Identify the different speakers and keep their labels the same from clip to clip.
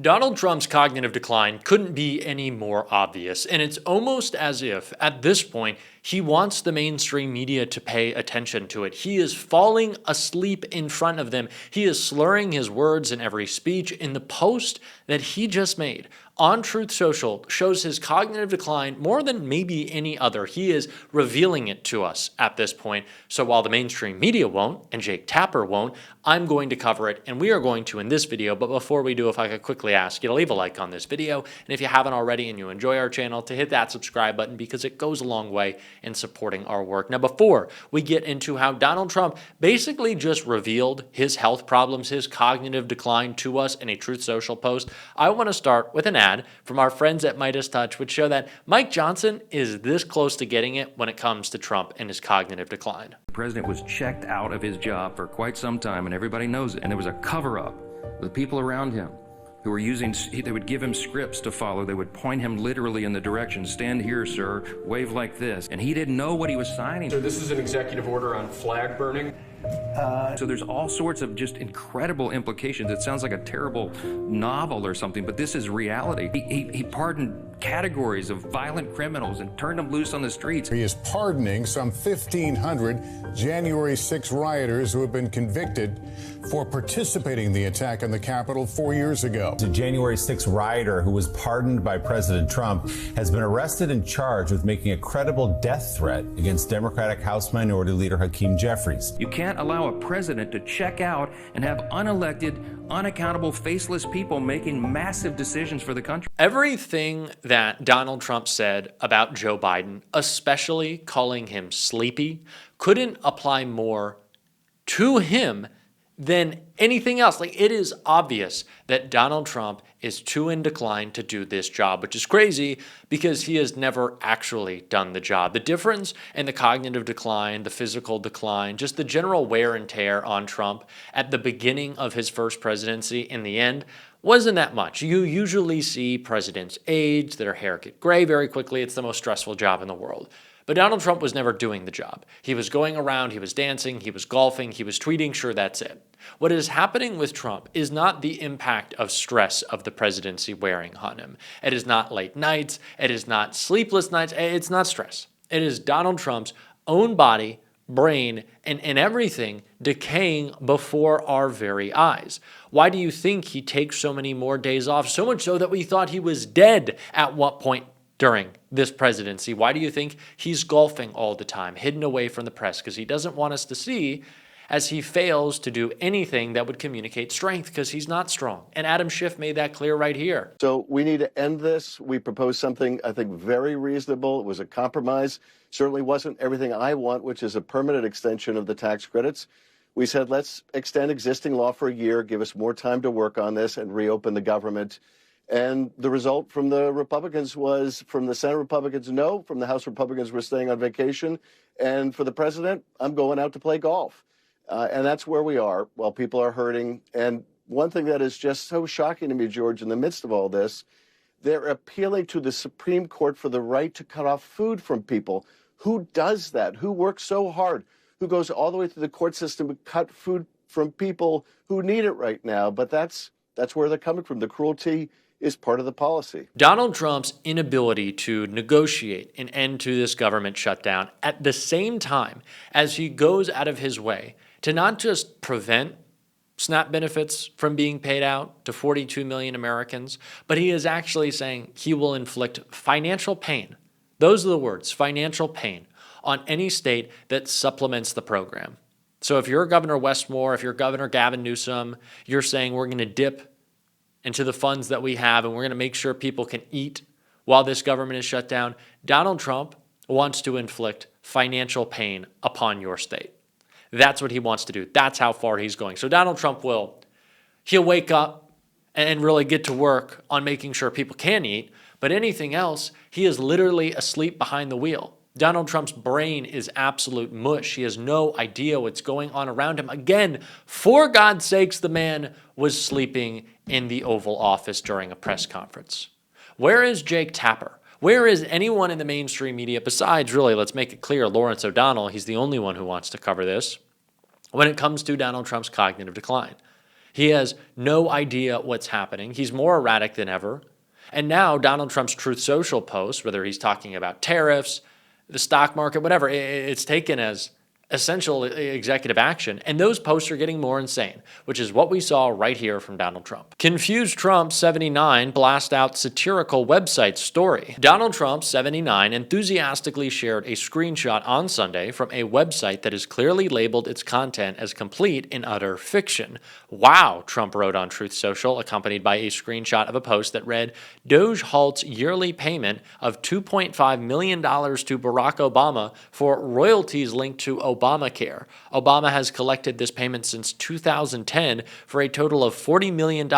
Speaker 1: Donald Trump's cognitive decline couldn't be any more obvious, and it's almost as if, at this point, he wants the mainstream media to pay attention to it. He is falling asleep in front of them. He is slurring his words in every speech. In the post that he just made on Truth Social shows his cognitive decline more than maybe any other. He is revealing it to us at this point. So while the mainstream media won't, and Jake Tapper won't, I'm going to cover it, and we are going to in this video. But before we do, if I could quickly ask you to leave a like on this video, and if you haven't already and you enjoy our channel, to hit that subscribe button because it goes a long way in supporting our work. Now, before we get into how Donald Trump basically just revealed his health problems, his cognitive decline to us in a Truth Social post, I want to start with an ad from our friends at Midas Touch, which show that Mike Johnson is this close to getting it when it comes to Trump and his cognitive decline.
Speaker 2: The president was checked out of his job for quite some time, and everybody knows it. And there was a cover-up. The people around him who were they would give him scripts to follow. They would point him literally in the direction, stand here, sir, wave like this. And he didn't know what he was signing.
Speaker 3: So this is an executive order on flag burning?
Speaker 2: So there's all sorts of just incredible implications. It sounds like a terrible novel or something, but this is reality. He pardoned categories of violent criminals and turned them loose on the streets.
Speaker 4: He is pardoning some 1,500 January 6 rioters who have been convicted for participating in the attack on the Capitol 4 years ago.
Speaker 5: A January 6 rioter who was pardoned by President Trump has been arrested and charged with making a credible death threat against Democratic House Minority Leader Hakeem Jeffries.
Speaker 2: You can't allow a president to check out and have unelected, unaccountable, faceless people making massive decisions for the country.
Speaker 1: Everything that Donald Trump said about Joe Biden, especially calling him sleepy, couldn't apply more to him than anything else. Like, it is obvious that Donald Trump is too in decline to do this job, which is crazy because he has never actually done the job. The difference in the cognitive decline, the physical decline, just the general wear and tear on Trump at the beginning of his first presidency, in the end, wasn't that much. You usually see presidents age, their hair get gray very quickly. It's the most stressful job in the world. But Donald Trump was never doing the job. He was going around, he was dancing, he was golfing, he was tweeting, sure, that's it. What is happening with Trump is not the impact of stress of the presidency wearing on him. It is not late nights, it is not sleepless nights, it's not stress. It is Donald Trump's own body, brain, and everything decaying before our very eyes. Why do you think he takes so many more days off? So much so that we thought he was dead at what point during this presidency? Why do you think he's golfing all the time, hidden away from the press? Because he doesn't want us to see, as he fails to do anything that would communicate strength, because he's not strong. And Adam Schiff made that clear right here.
Speaker 6: So we need to end this. We proposed something, I think, very reasonable. It was a compromise. Certainly wasn't everything I want, which is a permanent extension of the tax credits. We said, let's extend existing law for a year, give us more time to work on this and reopen the government. And the result from the Republicans was, from the Senate Republicans, no. From the House Republicans, we're staying on vacation. And for the president, I'm going out to play golf. And that's where we are while people are hurting. And one thing that is just so shocking to me, George, in the midst of all this, they're appealing to the Supreme Court for the right to cut off food from people. Who does that? Who works so hard? Who goes all the way through the court system to cut food from people who need it right now? But that's where they're coming from. The cruelty is part of the policy.
Speaker 1: Donald Trump's inability to negotiate an end to this government shutdown at the same time as he goes out of his way to not just prevent SNAP benefits from being paid out to 42 million Americans, but he is actually saying he will inflict financial pain. Those are the words, financial pain, on any state that supplements the program. So if you're Governor Westmore, if you're Governor Gavin Newsom, you're saying we're going to dip into the funds that we have and we're going to make sure people can eat while this government is shut down. Donald Trump wants to inflict financial pain upon your state. That's what he wants to do. That's how far he's going. So Donald Trump he'll wake up and really get to work on making sure people can eat, but anything else, he is literally asleep behind the wheel. Donald Trump's brain is absolute mush. He has no idea what's going on around him. Again, for God's sakes, the man was sleeping in the Oval Office during a press conference. Where is Jake Tapper? Where is anyone in the mainstream media besides, really, let's make it clear, Lawrence O'Donnell? He's the only one who wants to cover this when it comes to Donald Trump's cognitive decline. He has no idea what's happening. He's more erratic than ever. And now Donald Trump's Truth Social posts, whether he's talking about tariffs, the stock market, whatever, it's taken as essential executive action, and those posts are getting more insane, which is what we saw right here from Donald Trump. Confused Trump 79 blast out satirical website story. Donald Trump 79 enthusiastically shared a screenshot on Sunday from a website that has clearly labeled its content as complete and utter fiction. Wow, Trump wrote on Truth Social, accompanied by a screenshot of a post that read, Doge halts yearly payment of $2.5 million to Barack Obama for royalties linked to Obamacare. Obama has collected this payment since 2010 for a total of $40 million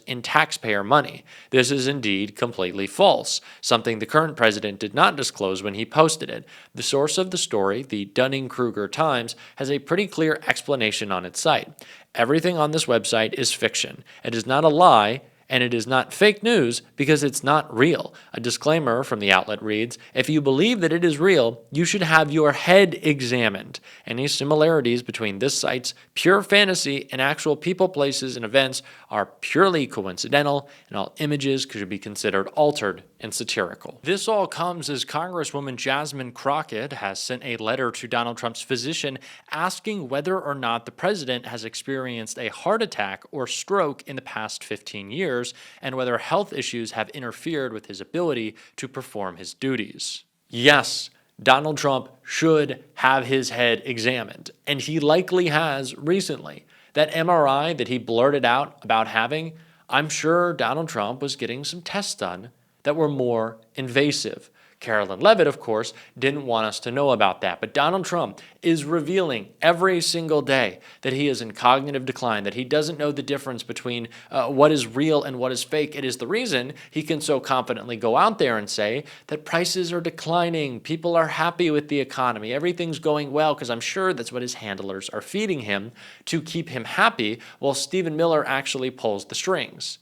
Speaker 1: in taxpayer money. This is indeed completely false, something the current president did not disclose when he posted it. The source of the story, the Dunning-Kruger Times, has a pretty clear explanation on its site. Everything on this website is fiction. It is not a lie, and it is not fake news because it's not real. A disclaimer from the outlet reads, if you believe that it is real, you should have your head examined. Any similarities between this site's pure fantasy and actual people, places, and events are purely coincidental, and all images could be considered altered and satirical. This all comes as Congresswoman Jasmine Crockett has sent a letter to Donald Trump's physician asking whether or not the president has experienced a heart attack or stroke in the past 15 years, and whether health issues have interfered with his ability to perform his duties. Yes, Donald Trump should have his head examined, and he likely has recently. That MRI that he blurted out about having, I'm sure Donald Trump was getting some tests done that were more invasive. Carolyn Levitt, of course, didn't want us to know about that. But Donald Trump is revealing every single day that he is in cognitive decline, that he doesn't know the difference between what is real and what is fake. It is the reason he can so confidently go out there and say that prices are declining, people are happy with the economy, everything's going well, because I'm sure that's what his handlers are feeding him to keep him happy, while Stephen Miller actually pulls the strings.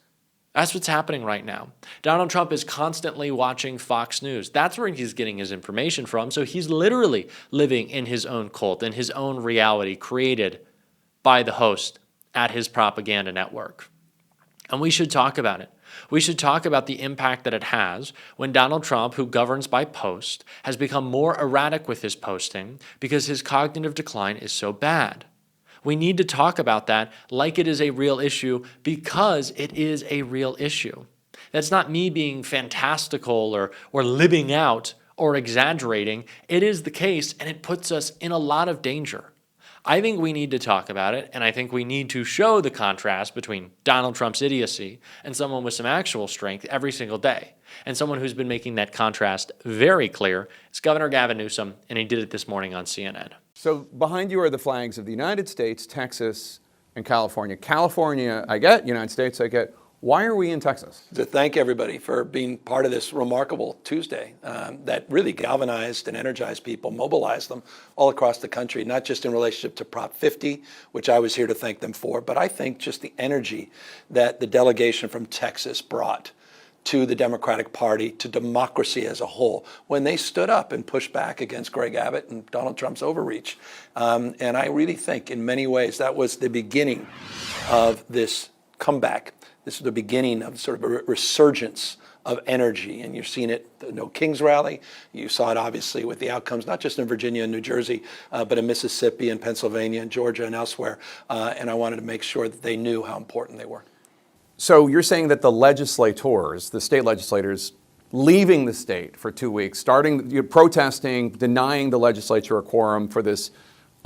Speaker 1: That's what's happening right now. Donald Trump is constantly watching Fox News. That's where he's getting his information from. So he's literally living in his own cult, in his own reality created by the host at his propaganda network. And we should talk about it. We should talk about the impact that it has when Donald Trump, who governs by post, has become more erratic with his posting because his cognitive decline is so bad. We need to talk about that like it is a real issue because it is a real issue. That's not me being fantastical or living out or exaggerating. It is the case, and it puts us in a lot of danger. I think we need to talk about it, and I think we need to show the contrast between Donald Trump's idiocy and someone with some actual strength every single day. And someone who's been making that contrast very clear is Governor Gavin Newsom, and he did it this morning on CNN.
Speaker 7: So behind you are the flags of the United States, Texas, and California. California, I get. United States, I get. Why are we in Texas?
Speaker 8: To thank everybody for being part of this remarkable Tuesday that really galvanized and energized people, mobilized them all across the country, not just in relationship to Prop 50, which I was here to thank them for, but I think just the energy that the delegation from Texas brought to the Democratic Party, to democracy as a whole, when they stood up and pushed back against Greg Abbott and Donald Trump's overreach. And I really think in many ways that was the beginning of this comeback. This is the beginning of sort of a resurgence of energy, and you've seen it, the No Kings rally. You saw it obviously with the outcomes, not just in Virginia and New Jersey, but in Mississippi and Pennsylvania and Georgia and elsewhere. And I wanted to make sure that they knew how important they were.
Speaker 7: So you're saying that the legislators, the state legislators, leaving the state for 2 weeks, protesting, denying the legislature a quorum for this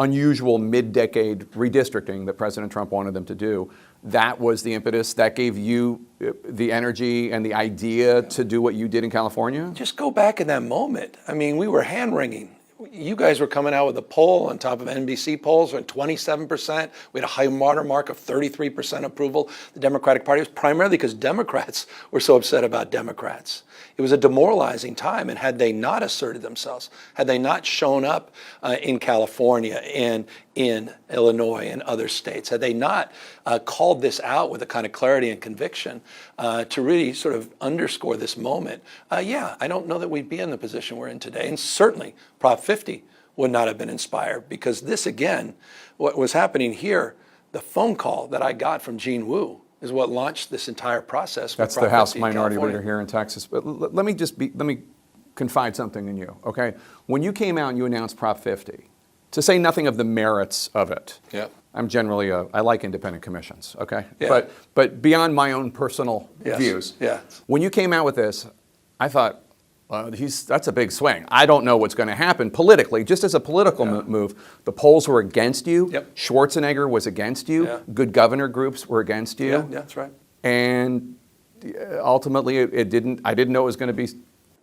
Speaker 7: unusual mid-decade redistricting that President Trump wanted them to do, that was the impetus that gave you the energy and the idea to do what you did in California?
Speaker 8: Just go back in that moment. I mean, we were hand-wringing. You guys were coming out with a poll on top of NBC polls at 27%. We had a high watermark of 33% approval. The Democratic Party was primarily because Democrats were so upset about Democrats. It was a demoralizing time, and had they not asserted themselves, had they not shown up in California and in Illinois and other states, had they not called this out with a kind of clarity and conviction to really sort of underscore this moment, I don't know that we'd be in the position we're in today. And certainly Prop 50 would not have been inspired, because this, again, what was happening here The phone call that I got from Gene Wu is what launched this entire process.
Speaker 7: That's the House Minority Leader here in Texas. But let me confide something in you, okay? When you came out and you announced Prop 50, to say nothing of the merits of it,
Speaker 8: Yep.
Speaker 7: I'm generally I like independent commissions, okay?
Speaker 8: Yeah.
Speaker 7: But beyond my own personal
Speaker 8: Yes.
Speaker 7: views,
Speaker 8: Yeah.
Speaker 7: when you came out with this, I thought, that's a big swing. I don't know what's going to happen politically. Just as a political move, the polls were against you.
Speaker 8: Yep.
Speaker 7: Schwarzenegger was against you.
Speaker 8: Yeah.
Speaker 7: Good governor groups were against you.
Speaker 8: Yeah, that's right.
Speaker 7: And ultimately, I didn't know it was going to be.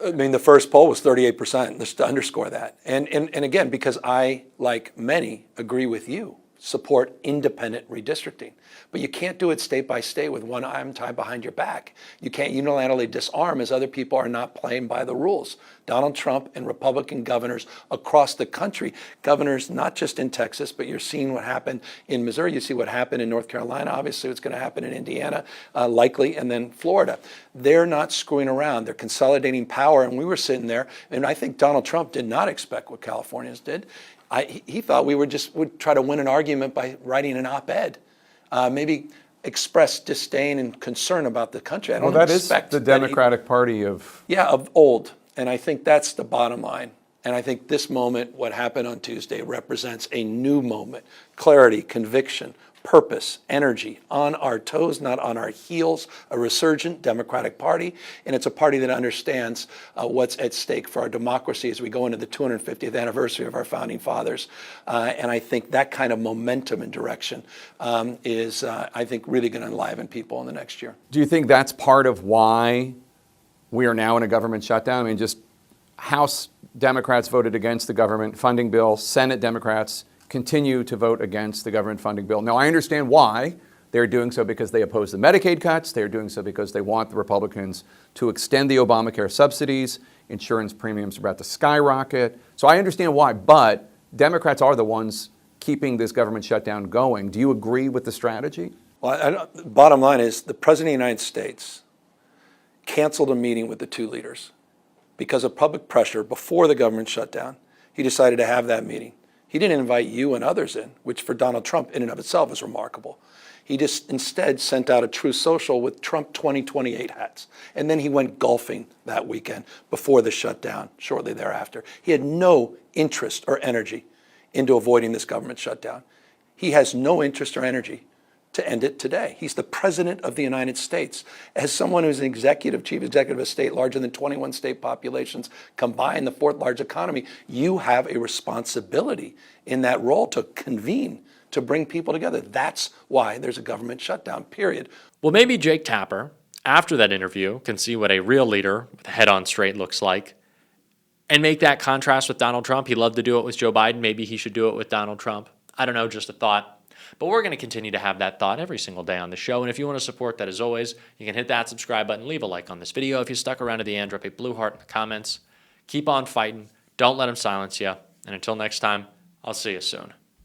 Speaker 8: I mean, the first poll was 38%, just to underscore that. And again, because I, like many, agree with you, support independent redistricting. But you can't do it state by state with one arm tied behind your back. You can't unilaterally disarm as other people are not playing by the rules. Donald Trump and Republican governors across the country, governors not just in Texas, but you're seeing what happened in Missouri. You see what happened in North Carolina. Obviously, what's going to happen in Indiana, likely, and then Florida. They're not screwing around. They're consolidating power. And we were sitting there, and I think Donald Trump did not expect what Californians did. He thought we would try to win an argument by writing an op-ed. Maybe express disdain and concern about the country. I don't
Speaker 7: Well, that is
Speaker 8: expect
Speaker 7: the Democratic Party of.
Speaker 8: Yeah, of old. And I think that's the bottom line. And I think this moment, what happened on Tuesday, represents a new moment. Clarity, conviction, purpose, energy, on our toes, not on our heels, a resurgent Democratic Party. And it's a party that understands what's at stake for our democracy as we go into the 250th anniversary of our founding fathers. And I think that kind of momentum and direction is, I think, really going to enliven people in the next year.
Speaker 7: Do you think that's part of why we are now in a government shutdown? I mean, just House Democrats voted against the government funding bill, Senate Democrats continue to vote against the government funding bill. Now, I understand why. They're doing so because they oppose the Medicaid cuts. They're doing so because they want the Republicans to extend the Obamacare subsidies. Insurance premiums are about to skyrocket. So I understand why, but Democrats are the ones keeping this government shutdown going. Do you agree with the strategy?
Speaker 8: Well, bottom line is the President of the United States canceled a meeting with the two leaders because of public pressure before the government shutdown. He decided to have that meeting. He didn't invite you and others in, which for Donald Trump in and of itself is remarkable. He just instead sent out a True Social with Trump 2028 hats. And then he went golfing that weekend before the shutdown, shortly thereafter. He had no interest or energy into avoiding this government shutdown. He has no interest or energy to end it today. He's the President of the United States. As someone who's an chief executive of a state larger than 21 state populations combined, the fourth largest economy, you have a responsibility in that role to convene, to bring people together. That's why there's a government shutdown, period.
Speaker 1: Well, maybe Jake Tapper, after that interview, can see what a real leader with a head on straight looks like and make that contrast with Donald Trump. He loved to do it with Joe Biden. Maybe he should do it with Donald Trump. I don't know, just a thought. But we're going to continue to have that thought every single day on the show. And if you want to support that, as always, you can hit that subscribe button, leave a like on this video. If you stuck around to the end, drop a blue heart in the comments. Keep on fighting. Don't let them silence you. And until next time, I'll see you soon.